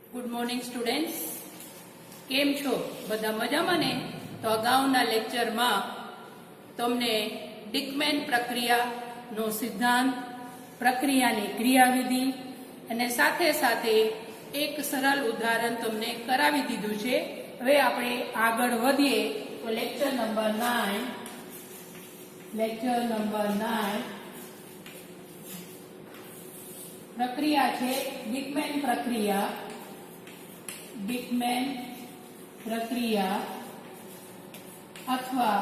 Good morning students, કેમ છો? બધા મજામાં ને? તો અગાઉના લેક્ચરમાં તમને ડિકમેન પ્રક્રિયાનો સિદ્ધાંત, પ્રક્રિયાની ક્રિયાવિધિ અને સાથે સાથે એક સરળ ઉદાહરણ તમને કરાવી દીધું છે. હવે આપણે આગળ વધીએ તો લેક્ચર નંબર 9 પ્રક્રિયા છે ડિકમેન પ્રક્રિયા અથવા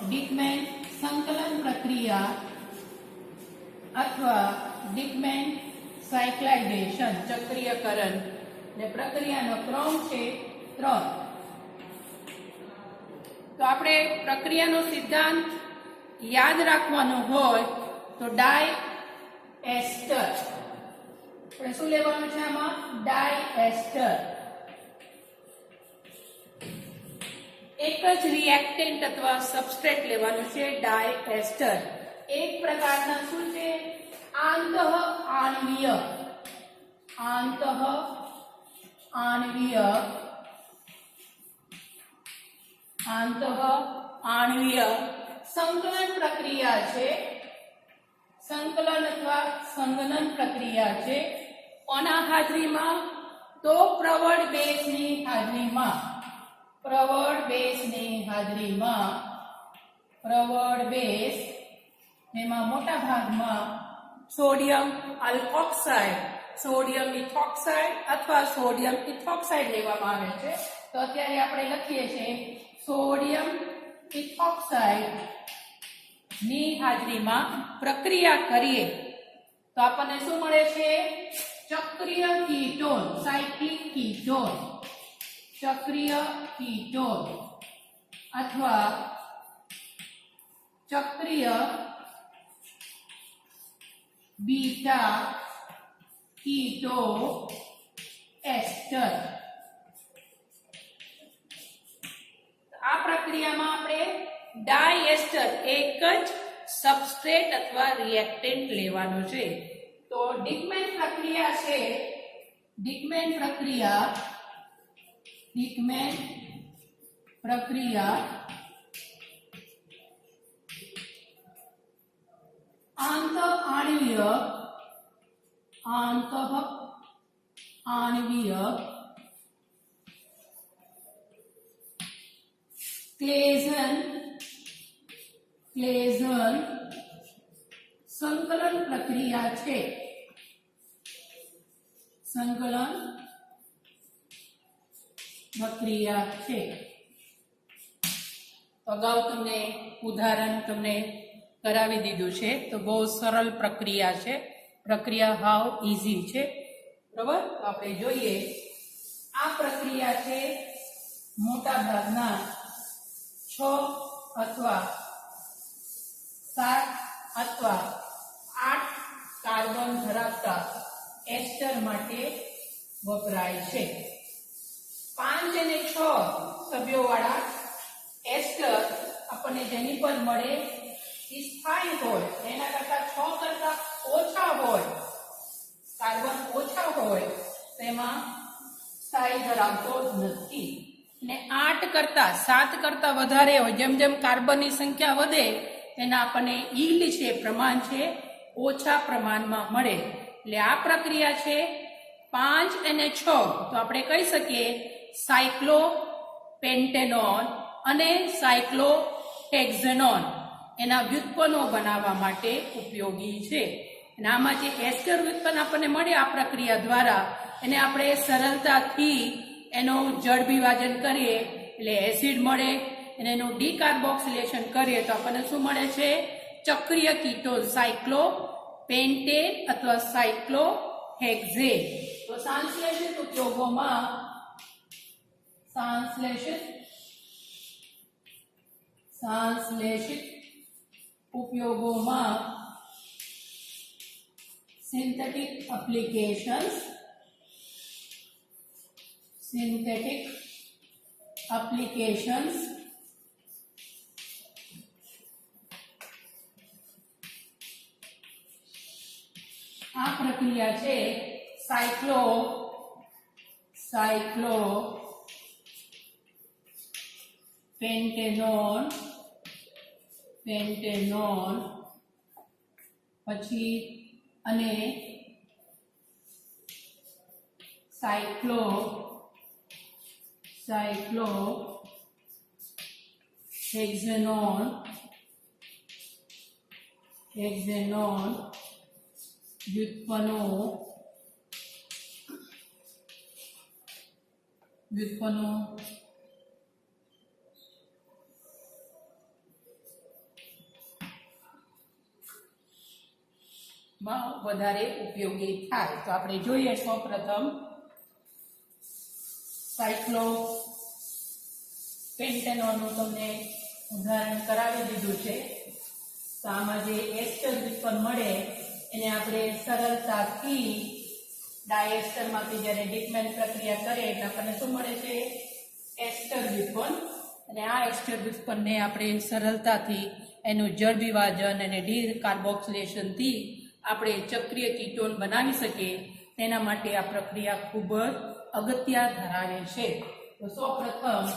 ડિકમેન સંકલન પ્રક્રિયા અથવા ડિકમેન સાયક્લાઇઝેશન ચક્રીયકરણ ને પ્રક્રિયાનો ક્રમ છે 3. તો આપણે પ્રક્રિયાનો સિદ્ધાંત યાદ રાખવાનો હોય તો ડાયએસ્ટર આપણે શું લેવાનું છે? આમાં ડાયએસ્ટર એક જ રિએક્ટન્ટ અથવા સબસ્ટ્રેટ લેવાનું છે. ડાયએસ્ટર એક પ્રકારના શું છે? આણ્વીય સંકલન પ્રક્રિયા છે. સંકલન અથવા સંગનન પ્રક્રિયા છે. કોના હાજરીમાં? તો પ્રવળ બેઝની હાજરીમાં પ્રવળ બેઝ એમાં મોટા ભાગમાં સોડિયમ આલ્કોક્સાઇડ, સોડિયમ ઇથોક્સાઇડ અથવા સોડિયમ ઇથોક્સાઇડ લેવામાં આવે છે. તો અત્યારે આપણે લખીએ છીએ સોડિયમ ઇથોક્સાઇડ ની હાજરીમાં પ્રક્રિયા કરીએ તો આપણને શું મળે છે? ચક્રીય કીટોન, સાયક્લિક કીટોન અથવા ચક્રીય બીટા કીટો એસ્ટર. આ પ્રક્રિયામાં આપણે ડાયએસ્ટર એક જ સબસ્ટ્રેટ અથવા રિએક્ટન્ટ લેવાનું છે. તો ડિકમેન પ્રક્રિયા આણ્વીય ક્લેઝન સંકલન પ્રક્રિયા છે. અગાઉ તમને ઉદાહરણ કરાવી દીધું છે. તો બહુ સરળ પ્રક્રિયા છે. પ્રક્રિયા હાવ ઈઝી છે. બરાબર? તો આપણે જોઈએ આ પ્રક્રિયા છે મોટા ભાગના 6 અથવા 7 અથવા 8 કાર્બન ધરાવતા એસ્ટર માટે વપરાય છે. 5 અને 6 સભ્યોવાળા એસ્ટર આપણને જેની પર મળે એ સ્થાયી હોય, એના કરતા 6 કરતા ઓછા હોય, કાર્બન ઓછા હોય તેમાં સ્થાયી ધરાવતો નથી. ને 8 કરતા 7 કરતા વધારે હોય, જેમ જેમ કાર્બનની સંખ્યા વધે તેના આપણને યીલ્ડ છે, પ્રમાણ છે, ઓછા પ્રમાણમાં મળે. એટલે આ પ્રક્રિયા છે 5 અને 6. તો આપણે કહી શકીએ સાયક્લોપેન્ટેનોન અને સાયક્લોહેક્ઝેનોન એના વ્યુત્પન્નો બનાવવા માટે ઉપયોગી છે. અને આમાં જે એસ્ટર વ્યુત્પન્ન આપણને મળે આ પ્રક્રિયા દ્વારા એને આપણે સરળતાથી એનું જળ વિભાજન કરીએ એટલે એસિડ મળે અને એનું ડીકાર્બોક્સિલેશન કરીએ તો આપણને શું મળે છે? ચક્રીય કીટોન, સાયક્લોપેન્ટેન અથવા સાયક્લોહેક્ઝેન. તો સંશ્લેષિત ઉપયોગોમાં સિન્થેટિક એપ્લિકેશન્સ આ પ્રક્રિયા છે સાયક્લો સાયક્લો પેન્ટેનોન પછી અને સાયક્લો હેક્ઝેનોન વ્યુત્પન્નો માં વધારે ઉપયોગી થાય. તો આપણે જોઈએ સૌપ્રથમ સાયક્લો પેન્ટેનોનનું તમને ઉદાહરણ કરાવી દીધું છે. તો આમાં જે એસ્ટર વ્યુત્પન્ન મળે એને આપણે સરળતાથી ડાયએસ્ટરમાંથી જ્યારે ડિકમેન પ્રક્રિયા કરે એટલે આપણને શું મળે છે? એસ્ટર વ્યુત્પન્ન. અને આ એસ્ટર વ્યુત્પન્નને આપણે સરળતાથી એનું જળ વિભાજન અને ડીકાર્બોક્સિલેશનથી આપણે ચક્રીય કીટોન બનાવી શકીએ. તેના માટે આ પ્રક્રિયા ખૂબ જ અગત્ય ધરાવે છે. તો સૌપ્રથમ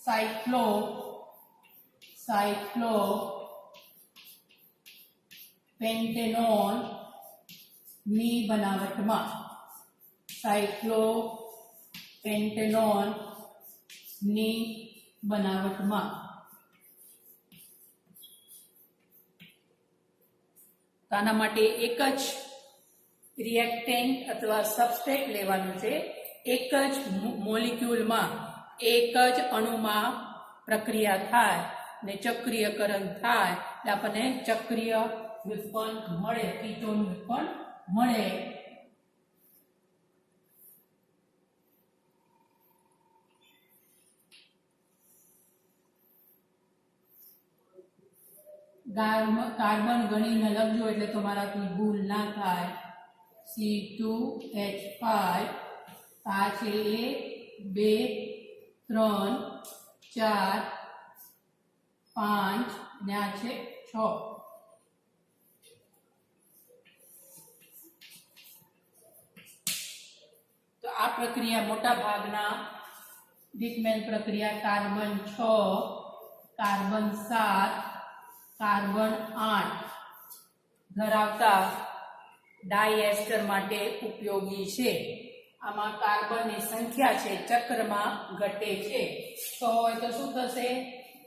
સાયક્લો પેન્ટેનોન ની બનાવટમાં આના માટે એક જ રિએક્ટેન્ટ અથવા સબસ્ટ્રેટ લેવાનું છે. એક જ મોલિક્યુલમાં એક જ અણુમાં પ્રક્રિયા થાય ને ચક્રીયકરણ થાય એટલે આપણને ચક્રીય વ્યુત્પન્ન મળે, કીટોન વ્યુત્પન્ન મળે. કાર્બન ગણીને લખજો એટલે તમારાથી ભૂલ ના થાય. C2H5 આ છે 1 2 3 4 5 ને આ છે 6. તો આ પ્રક્રિયા મોટા ભાગના ડિકમેન પ્રક્રિયા કાર્બન 6 કાર્બન 7 કાર્બન 8 ધરાવતા ડાયએસ્ટર માટે ઉપયોગી છે. આમાં કાર્બનની સંખ્યા છે ચક્રમાં ઘટે છે. 6 હોય તો શું થશે?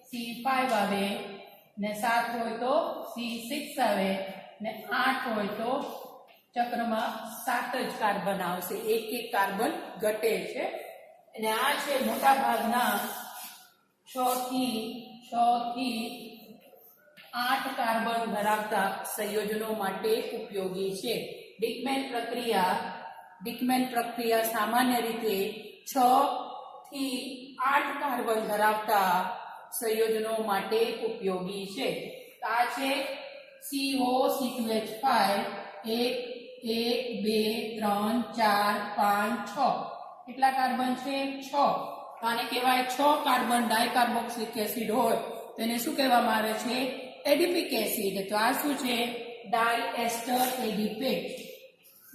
C5 આવે ને 7 હોય તો C6 આવે ને 8 હોય તો ચક્રમાં 7 જ કાર્બન આવશે. એક કાર્બન ઘટે છે. અને આ છે મોટા ભાગના 6 થી 8 કાર્બન ધરાવતા સંયોજનો માટે ઉપયોગી છે. ડિકમેન પ્રક્રિયા સામાન્ય રીતે 6 થી 8 કાર્બન ધરાવતા સંયોજનો માટે ઉપયોગી છે. આ છે CO2H5 1 2 3 4 5 6. કેટલા કાર્બન છે? 6. આને કહેવાય 6 કાર્બન ડાયકાર્બોક્સિલિક એસિડ હોય તો એને શું કહેવામાં આવે છે? એડિપિક એસિડ. તો આ શું છે? ડાયએસ્ટર એડિપેટ.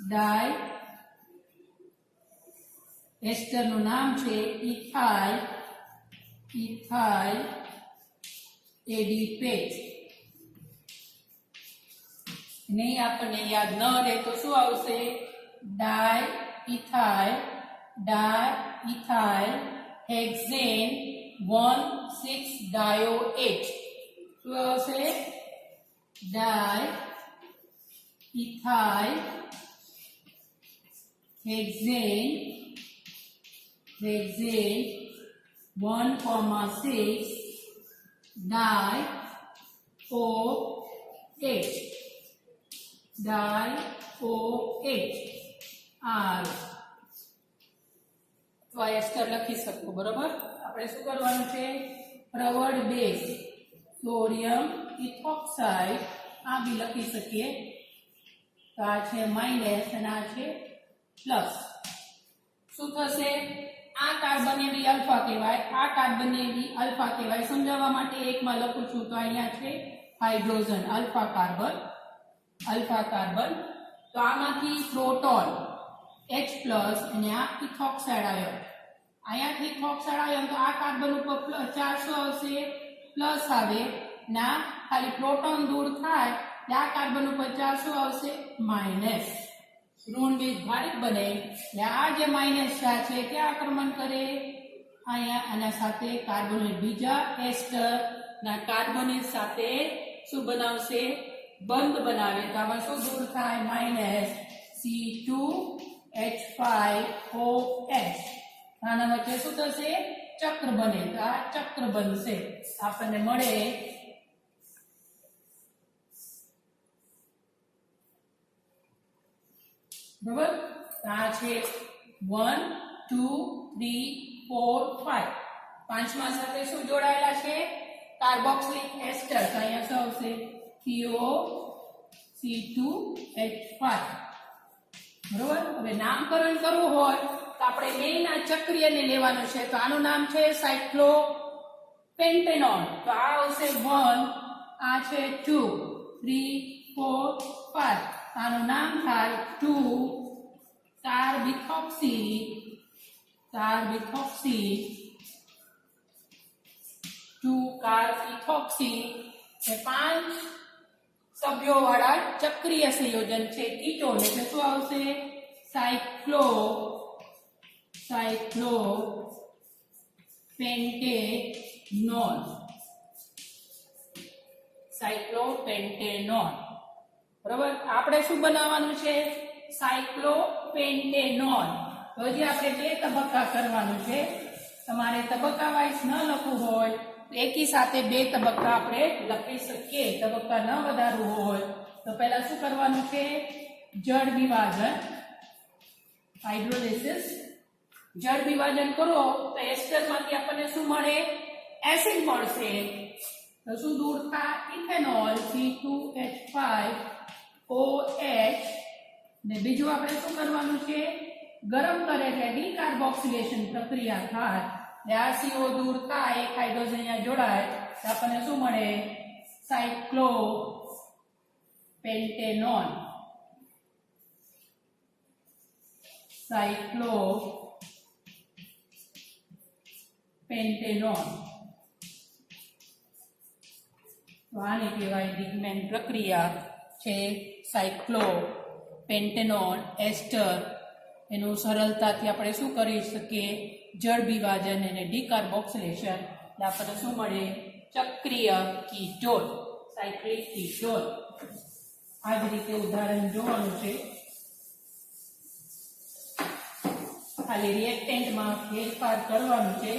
ડાયએસ્ટરનું નામ છે ઇથાઇલ એડિપેટ. નહીં આપણને યાદ ન રહે તો શું આવશે? ડાયઇથાઇલ હેક્ઝેન 1,6-DIOH. શું આવશે? ડાયઇથાઇલ હેક્ઝેન 1,6-DIOH. તો આ એસ્ટર લખી શકો. બરોબર. આપણે શું કરવાનું છે? પ્રવળ બેઝ સોડિયમ ઇથોક્સાઇડ આ બી લખી શકીએ. તો આ છે માઇનસ અને આ છે પ્લસ. શું થશે? આ કાર્બનને બી આલ્ફા કહેવાય, આ કાર્બનને બી આલ્ફા કહેવાય. સમજાવવા માટે એકમાં લખું છું. તો અહીંયા છે હાઇડ્રોજન આલ્ફા કાર્બન. તો આમાંથી H પ્લસ અને આ ઇથોક્સાઇડ આયન. અહીંયાથી ઇથોક્સાઇડ આયન તો આ કાર્બન ઉપર પ્લસ 400 આવશે, પ્લસ આવે ના ખાલી પ્રોટોન દૂર થાય એટલે આ કાર્બન ઉપર 400 આવશે માઇનસ. ઋણ બીજ ભારિત બને એટલે આ જે માઇનસ ચાર્જ છે તે આક્રમણ કરે અહીંયા આના સાથે કાર્બોનેટ બીજા એસ્ટર ના કાર્બોનેટ સાથે શું બનાવશે? બંધ બનાવે. તો આમાં શું દૂર થાય? Minus C2H5OH. આના વચ્ચે શું થશે? ચક્ર બને. તો આ ચક્ર બનશે. આપણને મળે બરાબર. આ છે 1 2 3 4 5. પાંચમા સાથે શું જોડાયેલા છે? કાર્બોક્સિલિક એસ્ટર. તો અહીંયા શું આવશે? COC2H5. બરોબર. હવે નામકરણ કરવું હોય તો આપણે મેઈના ચક્રીયને લેવાનું છે. તો આનું નામ છે સાયક્લોપેન્ટેનોલ. તો આ આવશે 1, આ છે 2 3 4 5. આનું નામ થાય 2 કાર્બિથોક્સી 2 કાર્બિથોક્સી. એ 5 સભ્યો વાળા ચક્રીય સંયોજન છે કીટોન. એટલે શું આવશે? સાયક્લોપેન્ટેનોલ. બરાબર. આપણે શું બનાવવાનું છે? સાયક્લોપેન્ટેનોલ. તો હજી આપણે 2 તબક્કા કરવાનું છે. તમારે તબક્કા વાઇઝ ન લખવું હોય તો એકી સાથે 2 તબક્કા આપણે લખી શકીએ. તબક્કા ન વધારવું હોય તો પહેલા શું કરવાનું છે? જળ વિભાજન, હાઇડ્રોલિસિસ. જળ વિભાજન કરો તો એસ્ટરમાંથી આપણને શું મળે? એસિડ મળશે. તો શું દૂર થાય? Ethanol C2H5OH. ને બીજું આપણે શું કરવાનું છે? ગરમ કરે એટલે ડીકાર્બોક્સિલેશન પ્રક્રિયા થાય. આ CO દૂર થાય, એક હાઇડ્રોજન અહીંયા જોડાય તો આપણને શું મળે? સાયક્લોપેન્ટેનોલ. તો આને કહેવાય લિગ્મેન્ટ પ્રક્રિયા છે સાયક્લોપેન્ટેનોલ એસ્ટર. એનું સરળતાથી આપણે શું કરી શકીએ? જળ વિભાજન અને ડીકાર્બોક્સિલેશન. એટલે આપણને શું મળે? ચક્રીય કીટોન, સાયક્લિક કીટોન. આ જ રીતે ઉદાહરણ જોવાનું છે. ખાલી રિએક્ટન્ટમાં ફેરફાર કરવાનું છે.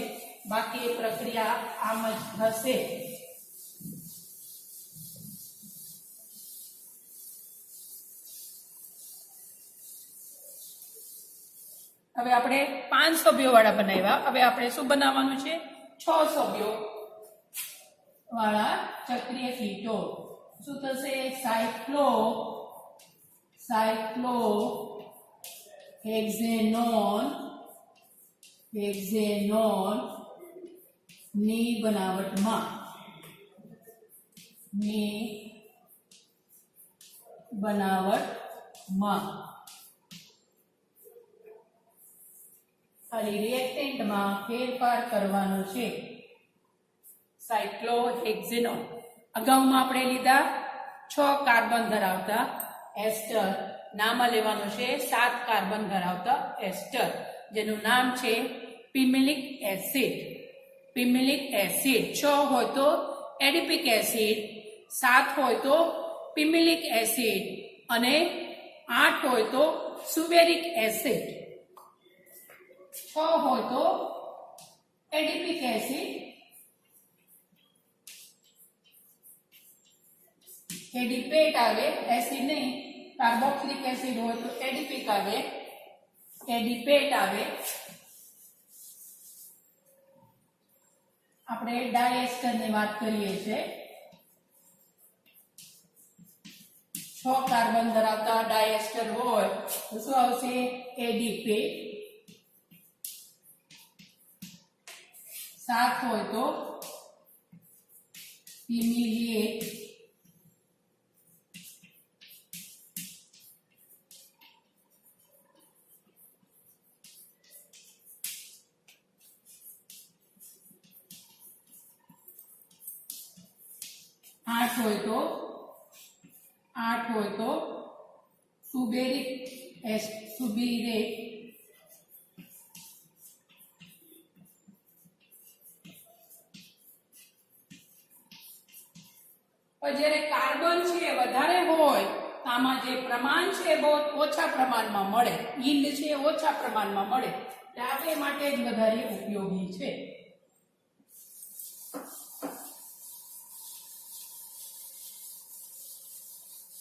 બાકી પ્રક્રિયા આમ જ થશે. હવે આપણે 5 સભ્યો વાળા બનાવ્યા. હવે આપણે શું બનાવવાનું છે? 6 સભ્યો વાળા ચક્રીય કીટોન. શું થશે? સાયક્લોહેક્ઝેનોન ની બનાવટમાં ખાલી રિએક્ટન્ટમાં ફેરફાર કરવાનો છે. સાયક્લોહેક્ઝેનોન. અગાઉમાં આપણે લીધા 6 કાર્બન ધરાવતા એસ્ટર. નામમાં લેવાનું છે 7 કાર્બન ધરાવતા એસ્ટર, જેનું નામ છે પિમેલિક એસિડ. 6 હોય તો એડિપિક એસિડ, 7 હોય તો પિમેલિક એસિડ અને 8 હોય તો સુવેરિક એસિડ. 6 હોય તો એડિપિક એસિડ, એડિપેટ આવે, એસિડ નહીં, કાર્બોક્સિલિક એસિડ હોય તો એડિપિક આવે, એડિપેટ આવે. આપણે ડાયએસ્ટર ની વાત કરીએ છીએ. 6 કાર્બન ધરાવતા ડાયએસ્ટર હોય તો શું આવશે? એડિપેટ. 7 હોય તો પિમિલિએટ. હોય તો 8 હોય તો સુબેરિક સુબિરેટ જ્યારે કાર્બન છે વધારે હોય તો આમાં જે પ્રમાણ છે એ બહુ ઓછા પ્રમાણમાં મળે, ઈંડ છે ઓછા પ્રમાણમાં મળે, એટલે આ બે માટે જ વધારે ઉપયોગી છે.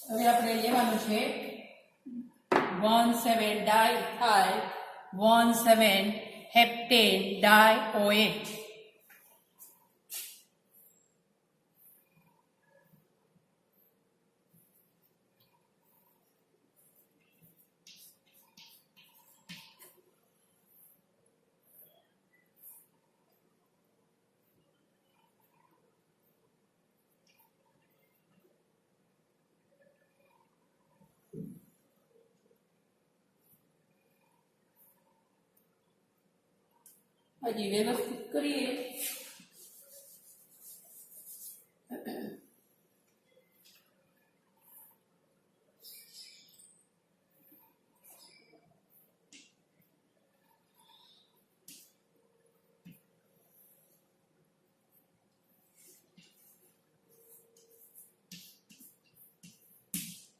હવે આપણે લેવાનું છે 17 ડાઇથાઇલ 17 હેપ્ટેન ડાઇઓએચ. હજી વ્યવસ્થિત કરીએ.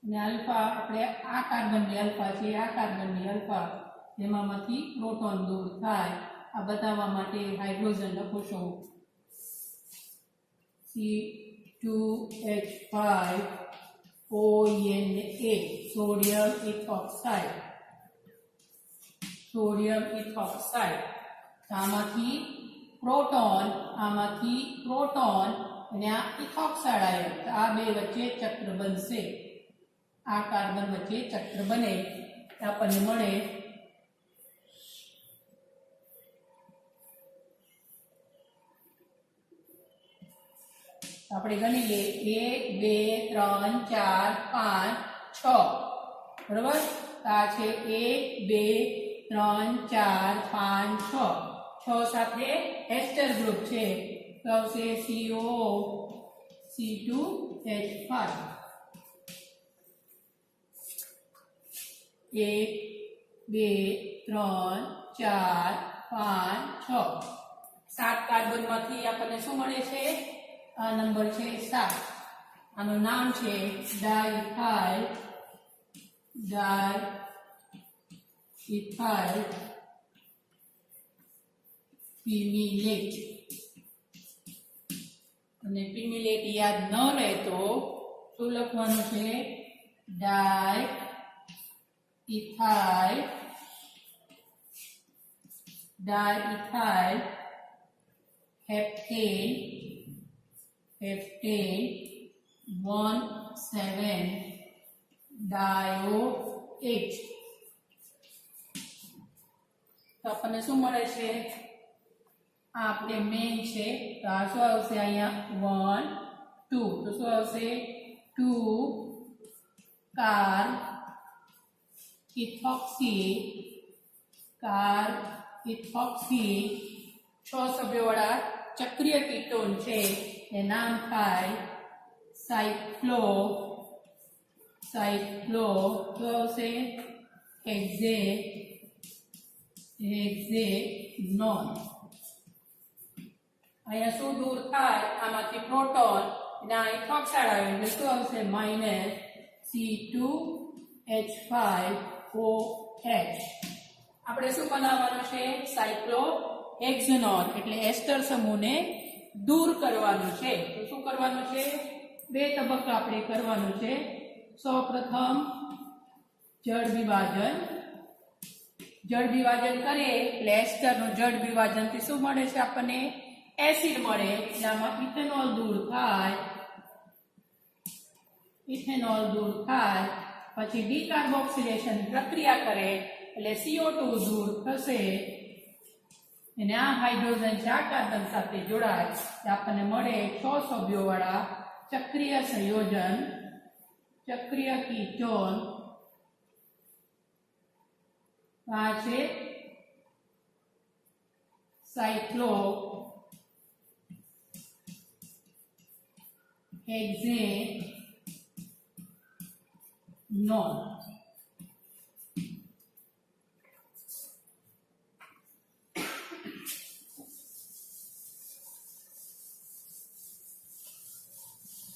અને આલ્ફા આપણે આ કાર્બનની આલ્ફા છે, આ કાર્બનની આલ્ફા, જેમાંથી પ્રોટોન દૂર થાય આ બતાવવા માટે હાઇડ્રોજન લખો છો C2H5ONA સોડિયમ ઇથોક્સાઇડ. સોડિયમ ઇથોક્સાઇડ આમાંથી પ્રોટોન અને આ ઇથોક્સાઇડ આયન, આ બે વચ્ચે ચક્ર બનશે. આ કાર્બન વચ્ચે ચક્ર બને આપણને મળે આપણે ગણી લઈએ 1 2 3 4 5 6 બરોબર. આ છે 1 2 3 4 5 6 6 સાથે એસ્ટર ગ્રુપ છે તો આવશે CO C2H5. 1 2 3 4 5 6 7 કાર્બનમાંથી આપણને શું મળે છે? આ નંબર છે 7. આનું નામ છે ડાઇથાઇલ પિમિલેટ. અને પિમિલેટ યાદ ન રહે તો શું લખવાનું છે? ડાઇથાઇલ હેપ્ટેન 17 ડાયોએચ. તો આપણને શું મળે છે? આ આપણે મેઇન છે તો આ શું આવશે? અહીંયા 1 2 તો શું આવશે? 2 કાર ઇથોક્સી 6 સભ્યોવાળા ચક્રીય કીટોન છે એ નામ થાય સાયક્લો તો આવશે હેક્ઝેનોન. અહીંયા શું દૂર થાય? આમાંથી પ્રોટોન અને આ ઇથોક્સાઇડ આવે એટલે શું આવશે? -C2H5OH. આપણે શું બનાવવાનું છે? સાયક્લોહેક્ઝેનોન એટલે એસ્ટર સમૂહને દૂર કરવાનું છે. તો શું કરવાનું છે? 2 તબક્કા આપણે કરવાનું છે. સૌપ્રથમ જળ વિભાજન કરીએ એટલે એસ્ટરનું જળ વિભાજનથી શું મળે છે? આપણને એસિડ મળે. એટલે આમાં ઇથેનોલ દૂર થાય. પછી ડીકાર્બોક્સિલેશન પ્રક્રિયા કરે એટલે CO2 દૂર થશે અને આ હાઇડ્રોજન 4 કાર્બન સાથે જોડાય એટલે આપણને મળે 6 સભ્યોવાળા ચક્રીય સંયોજન, ચક્રીય કીટોન. આ છે હેક્ઝેનોન.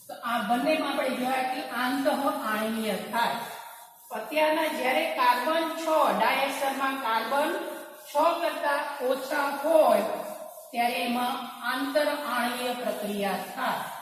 તો આ બંનેમાં આપણે જોયા કે આંતઃ આણ્વીય થાય. અત્યારના જ્યારે કાર્બન 6 ડાયસ્ટરમાં કાર્બન 6 કરતા ઓછા હોય ત્યારે એમાં આંતર આણ્વીય પ્રક્રિયા થાય.